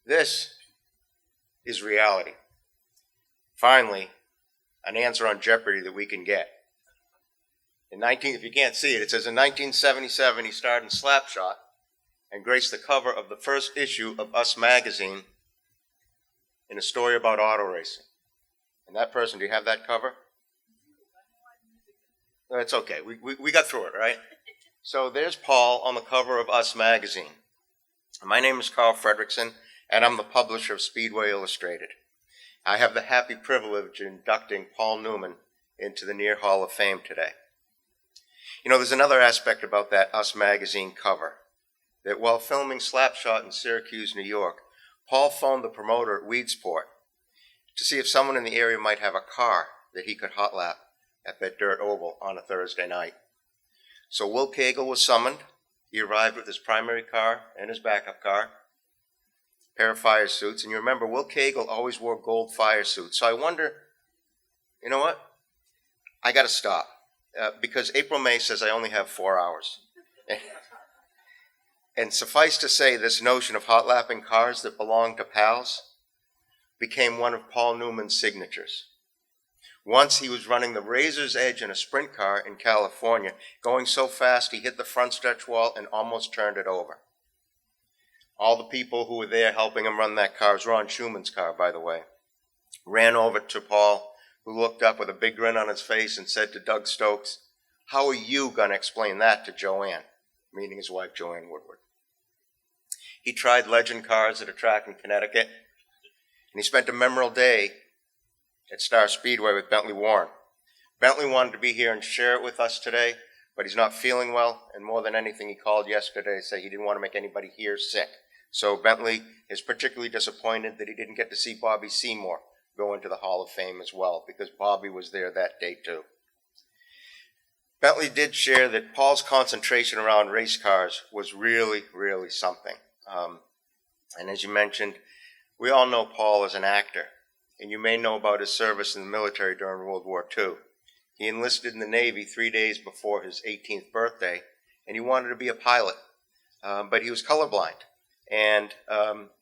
This is reality. Finally, an answer on Jeopardy that we can get. If you can't see it, it says in 1977 he starred in Slapshot and graced the cover of the first issue of Us magazine in a story about auto racing. And that person, do you have that cover? No, it's okay. We got through it, right? So there's Paul on the cover of Us magazine. My name is Carl Fredrickson, and I'm the publisher of Speedway Illustrated. I have the happy privilege of inducting Paul Newman into the Near Hall of Fame today. You know, there's another aspect about that Us magazine cover, that while filming Slapshot in Syracuse, New York, Paul phoned the promoter at Weedsport to see if someone in the area might have a car that he could hot lap at that dirt oval on a Thursday night. So Will Cagle was summoned. He arrived with his primary car and his backup car, a pair of fire suits. And you remember, Will Cagle always wore gold fire suits. So I wonder, you know what? I got to stop because April May says I only have 4 hours. And suffice to say, this notion of hot lapping cars that belong to pals became one of Paul Newman's signatures. Once he was running the Razor's Edge in a sprint car in California, going so fast he hit the front stretch wall and almost turned it over. All the people who were there helping him run that car, it was Ron Schuman's car, by the way, ran over to Paul, who looked up with a big grin on his face and said to Doug Stokes, "How are you going to explain that to Joanne?" Meaning his wife, Joanne Woodward. He tried legend cars at a track in Connecticut, and he spent a memorable day at Star Speedway with Bentley Warren. Bentley wanted to be here and share it with us today, but he's not feeling well, and more than anything, he called yesterday to say he didn't want to make anybody here sick. So Bentley is particularly disappointed that he didn't get to see Bobby Seymour go into the Hall of Fame as well, because Bobby was there that day too. Bentley did share that Paul's concentration around race cars was really, really something. And as you mentioned, we all know Paul as an actor. And you may know about his service in the military during World War II. He enlisted in the Navy 3 days before his 18th birthday, and he wanted to be a pilot, but he was colorblind. And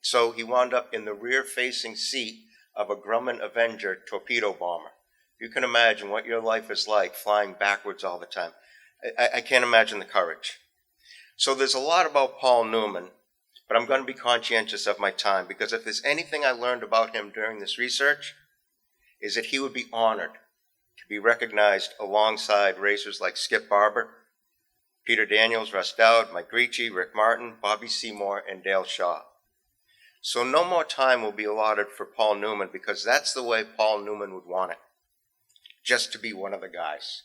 so he wound up in the rear-facing seat of a Grumman Avenger torpedo bomber. You can imagine what your life is like flying backwards all the time. I can't imagine the courage. So there's a lot about Paul Newman, but I'm going to be conscientious of my time, because if there's anything I learned about him during this research, is that he would be honored to be recognized alongside racers like Skip Barber, Peter Daniels, Russ Dowd, Mike Ricci, Rick Martin, Bobby Seymour, and Dale Shaw. So no more time will be allotted for Paul Newman, because that's the way Paul Newman would want it, just to be one of the guys.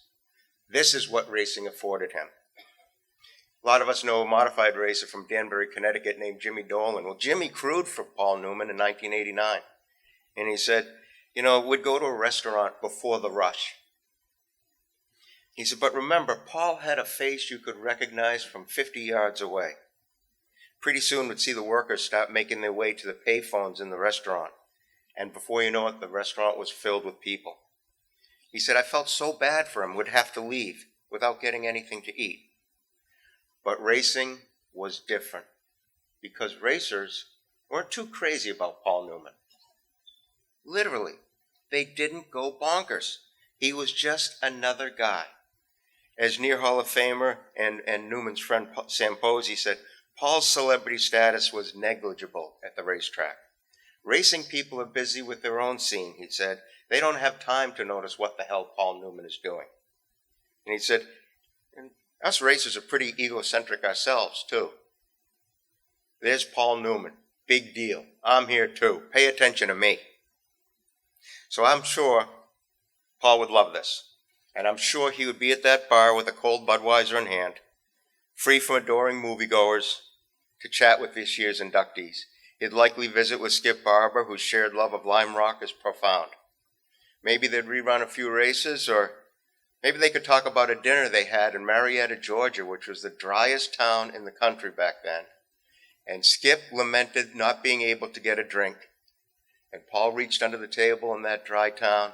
This is what racing afforded him. A lot of us know a modified racer from Danbury, Connecticut named Jimmy Dolan. Well, Jimmy crewed for Paul Newman in 1989. And he said, you know, we'd go to a restaurant before the rush. He said, but remember, Paul had a face you could recognize from 50 yards away. Pretty soon we'd see the workers start making their way to the payphones in the restaurant. And before you know it, the restaurant was filled with people. He said, I felt so bad for him, would have to leave without getting anything to eat. But racing was different, because racers weren't too crazy about Paul Newman. Literally, they didn't go bonkers. He was just another guy. As Near Hall of Famer and Newman's friend Sam Posey said, Paul's celebrity status was negligible at the racetrack. Racing people are busy with their own scene, he said. They don't have time to notice what the hell Paul Newman is doing. And he said, us racers are pretty egocentric ourselves, too. There's Paul Newman. Big deal. I'm here, too. Pay attention to me. So I'm sure Paul would love this. And I'm sure he would be at that bar with a cold Budweiser in hand, free from adoring moviegoers, to chat with this year's inductees. He'd likely visit with Skip Barber, whose shared love of Lime Rock is profound. Maybe they'd rerun a few races, or maybe they could talk about a dinner they had in Marietta, Georgia, which was the driest town in the country back then. And Skip lamented not being able to get a drink. And Paul reached under the table in that dry town,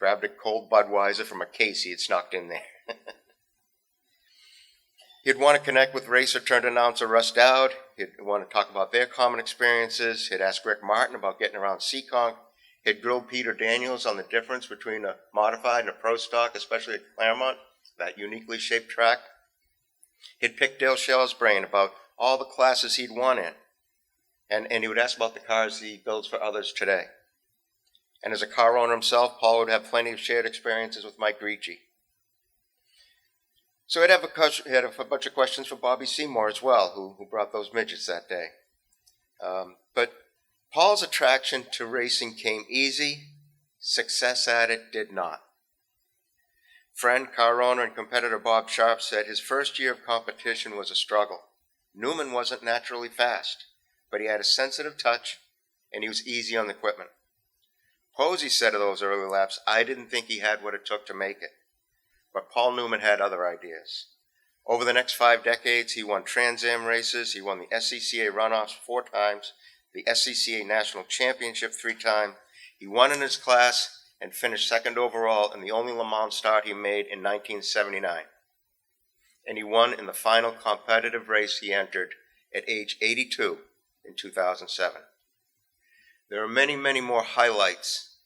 grabbed a cold Budweiser from a case he had snuck in there. He'd want to connect with racer turned announcer Russ Dowd. He'd want to talk about their common experiences. He'd ask Rick Martin about getting around Seekonk. He'd grill Peter Daniels on the difference between a modified and a pro stock, especially at Claremont, that uniquely shaped track. He'd pick Dale Schell's brain about all the classes he'd won in. And he would ask about the cars he builds for others today. And as a car owner himself, Paul would have plenty of shared experiences with Mike Ricci. So he had a bunch of questions for Bobby Seymour as well, who brought those midgets that day. But Paul's attraction to racing came easy. Success at it did not. Friend, car owner, and competitor Bob Sharp said his first year of competition was a struggle. Newman wasn't naturally fast, but he had a sensitive touch, and he was easy on the equipment. Posey said of those early laps, "I didn't think he had what it took to make it." But Paul Newman had other ideas. Over the next 5 decades, he won Trans Am races. He won the SCCA runoffs 4 times, the SCCA National Championship 3 times. He won in his class and finished second overall in the only Le Mans start he made in 1979. And he won in the final competitive race he entered at age 82 in 2007. There are many, many more highlights,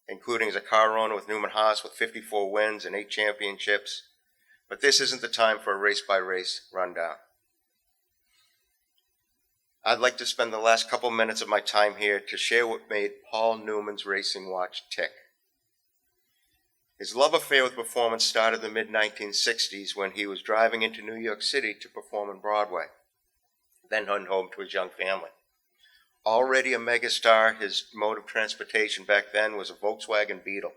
including as a car owner with Newman Haas with 54 wins and 8 championships. But this isn't the time for a race-by-race rundown. I'd like to spend the last couple minutes of my time here to share what made Paul Newman's racing watch tick. His love affair with performance started in the mid-1960s when he was driving into New York City to perform on Broadway, then went home to his young family. Already a megastar, his mode of transportation back then was a Volkswagen Beetle.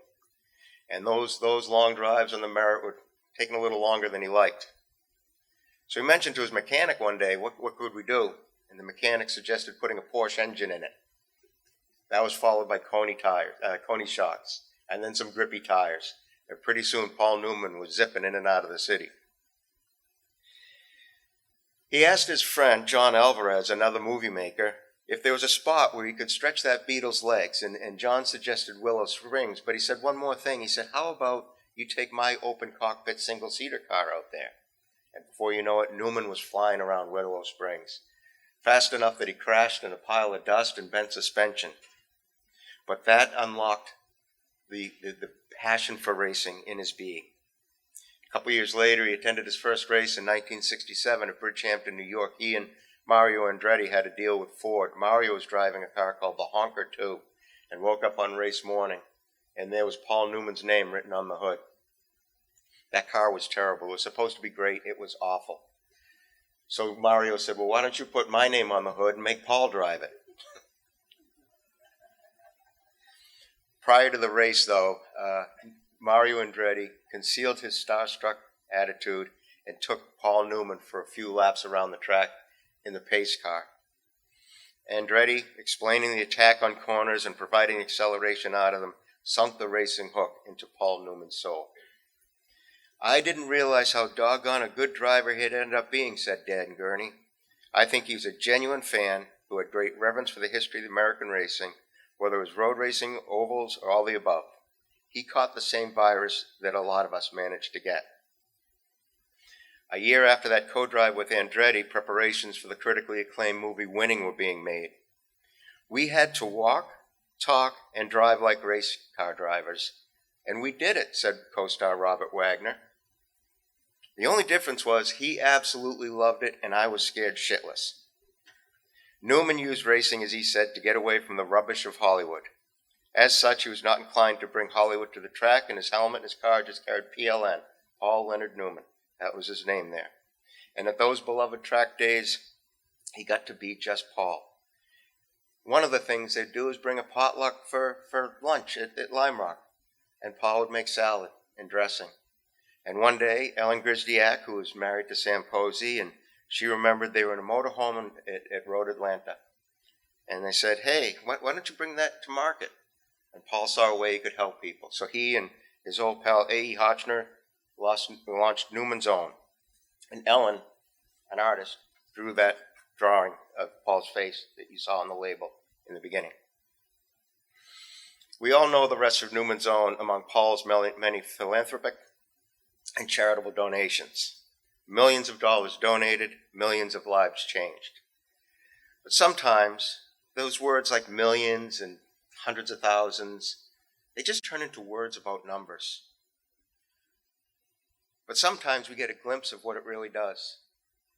And those long drives on the Merritt were taking a little longer than he liked. So he mentioned to his mechanic one day, what could we do? And the mechanic suggested putting a Porsche engine in it. That was followed by Coney shocks, and then some grippy tires. And pretty soon Paul Newman was zipping in and out of the city. He asked his friend, John Alvarez, another movie maker, if there was a spot where he could stretch that Beetle's legs, and John suggested Willow Springs, but he said one more thing. He said, how about you take my open cockpit single-seater car out there? And before you know it, Newman was flying around Willow Springs, fast enough that he crashed in a pile of dust and bent suspension. But that unlocked the passion for racing in his being. A couple years later, he attended his first race in 1967 at Bridgehampton, New York. He and Mario Andretti had a deal with Ford. Mario was driving a car called the Honker 2 and woke up on race morning, and there was Paul Newman's name written on the hood. That car was terrible. It was supposed to be great. It was awful. So Mario said, well, why don't you put my name on the hood and make Paul drive it? Prior to the race, though, Mario Andretti concealed his starstruck attitude and took Paul Newman for a few laps around the track in the pace car. Andretti, explaining the attack on corners and providing acceleration out of them, sunk the racing hook into Paul Newman's soul. I didn't realize how doggone a good driver he'd ended up being, said Dan Gurney. I think he was a genuine fan who had great reverence for the history of American racing, whether it was road racing, ovals, or all the above. He caught the same virus that a lot of us managed to get. A year after that co-drive with Andretti, preparations for the critically acclaimed movie Winning were being made. We had to walk, talk, and drive like race car drivers. And we did it, said co-star Robert Wagner. The only difference was he absolutely loved it, and I was scared shitless. Newman used racing, as he said, to get away from the rubbish of Hollywood. As such, he was not inclined to bring Hollywood to the track, and his helmet and his car just carried PLN, Paul Leonard Newman. That was his name there. And at those beloved track days, he got to be just Paul. One of the things they'd do is bring a potluck for lunch at Lime Rock, and Paul would make salad and dressing. And one day, Ellen Grisdiak, who was married to Sam Posey, and she remembered they were in a motorhome at Road Atlanta. And they said, hey, why don't you bring that to market? And Paul saw a way he could help people. So he and his old pal A.E. Hotchner launched Newman's Own. And Ellen, an artist, drew that drawing of Paul's face that you saw on the label in the beginning. We all know the rest of Newman's Own among Paul's many philanthropic and charitable donations. millions of dollars donated, millions of lives changed. But sometimes those words like millions and hundreds of thousands, they just turn into words about numbers. But sometimes we get a glimpse of what it really does.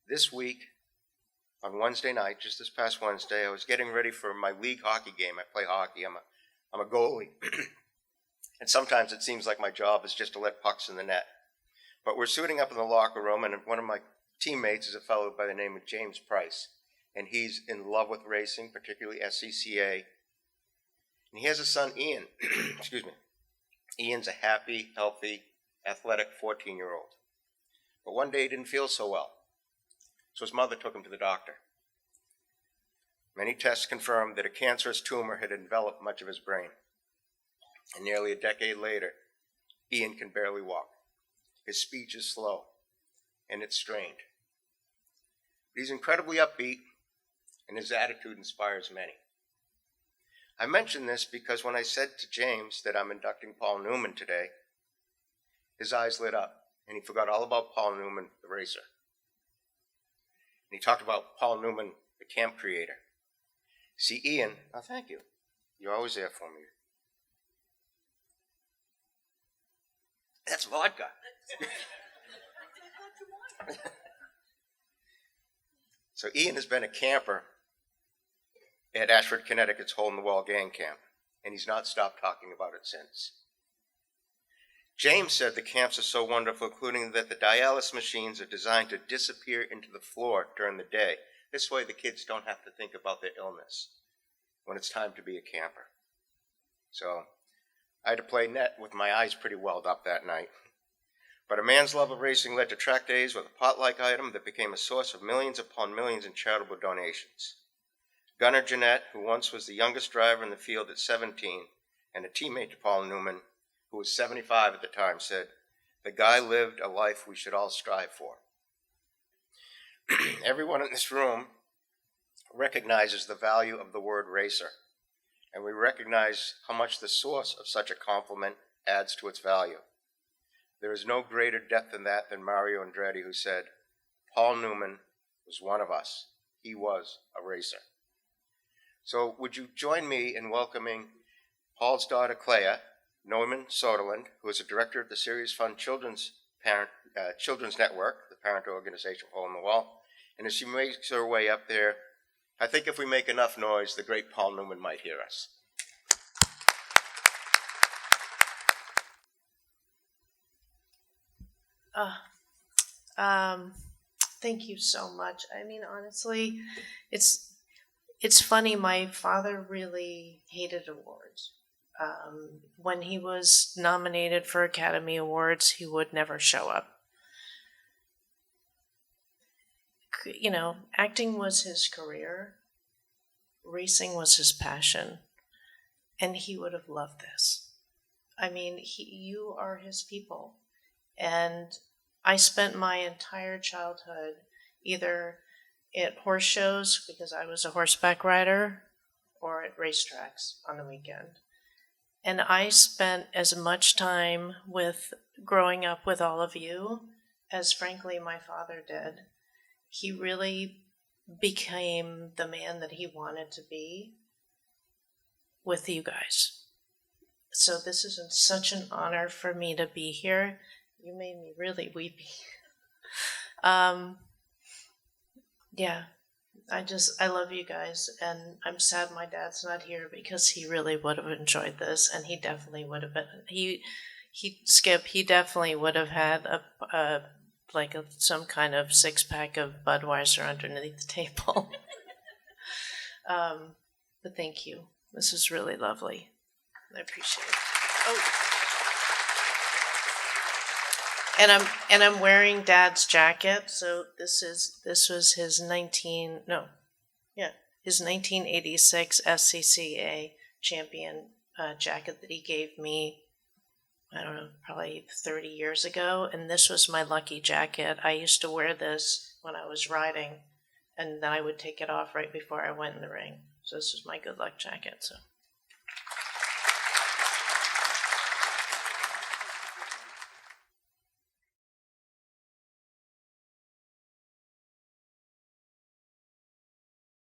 This week, on Wednesday night, just this past Wednesday, I was getting ready for my league hockey game. I play hockey. I'm a goalie. And sometimes it seems like my job is just to let pucks in the net. But we're suiting up in the locker room, and one of my teammates is a fellow by the name of James Price. And he's in love with racing, particularly SCCA. And he has a son, Ian. Excuse me. Ian's a happy, healthy, athletic 14-year-old. But one day he didn't feel so well. So his mother took him to the doctor. Many tests confirmed that a cancerous tumor had enveloped much of his brain. And nearly a decade later, Ian can barely walk. His speech is slow, and it's strained. But he's incredibly upbeat, and his attitude inspires many. I mention this because when I said to James that I'm inducting Paul Newman today, his eyes lit up, and he forgot all about Paul Newman, the racer. And he talked about Paul Newman, the camp creator. See, Ian, oh, thank you. You're always there for me. That's vodka. So Ian has been a camper at Ashford, Connecticut's Hole in the Wall gang camp, and he's not stopped talking about it since. James said the camps are so wonderful, including that the dialysis machines are designed to disappear into the floor during the day. This way the kids don't have to think about their illness when it's time to be a camper. So I had to play net with my eyes pretty welled up that night. But a man's love of racing led to track days with a pot-like item that became a source of millions upon millions in charitable donations. Gunnar Jeanette, who once was the youngest driver in the field at 17 and a teammate to Paul Newman, who was 75 at the time, said, "The guy lived a life we should all strive for." Everyone in this room recognizes the value of the word racer, and we recognize how much the source of such a compliment adds to its value. There is no greater depth in that than Mario Andretti, who said, "Paul Newman was one of us. He was a racer." So would you join me in welcoming Paul's daughter, Clea, Newman Soderlund, who is a director of the Serious Fund Children's Network, the parent organization for Hole in the Wall. And as she makes her way up there, I think if we make enough noise, the great Paul Newman might hear us. Thank you so much. I mean, honestly, it's funny. My father really hated awards. When he was nominated for Academy Awards, he would never show up. You know, acting was his career. Racing was his passion. And he would have loved this. I mean, you are his people. And I spent my entire childhood either at horse shows, because I was a horseback rider, or at racetracks on the weekend. And I spent as much time with growing up with all of you as, frankly, my father did. He really became the man that he wanted to be with you guys. So this is such an honor for me to be here. You made me really weepy. Yeah, I love you guys, and I'm sad my dad's not here because he really would have enjoyed this, and he definitely would have been. He definitely would have had some kind of 6-pack of Budweiser underneath the table. But thank you. This is really lovely. I appreciate it. Oh. And I'm wearing Dad's jacket. So this was his 1986 SCCA champion jacket that he gave me, I don't know, probably 30 years ago. And this was my lucky jacket. I used to wear this when I was riding, and then I would take it off right before I went in the ring. So this was my good luck jacket. So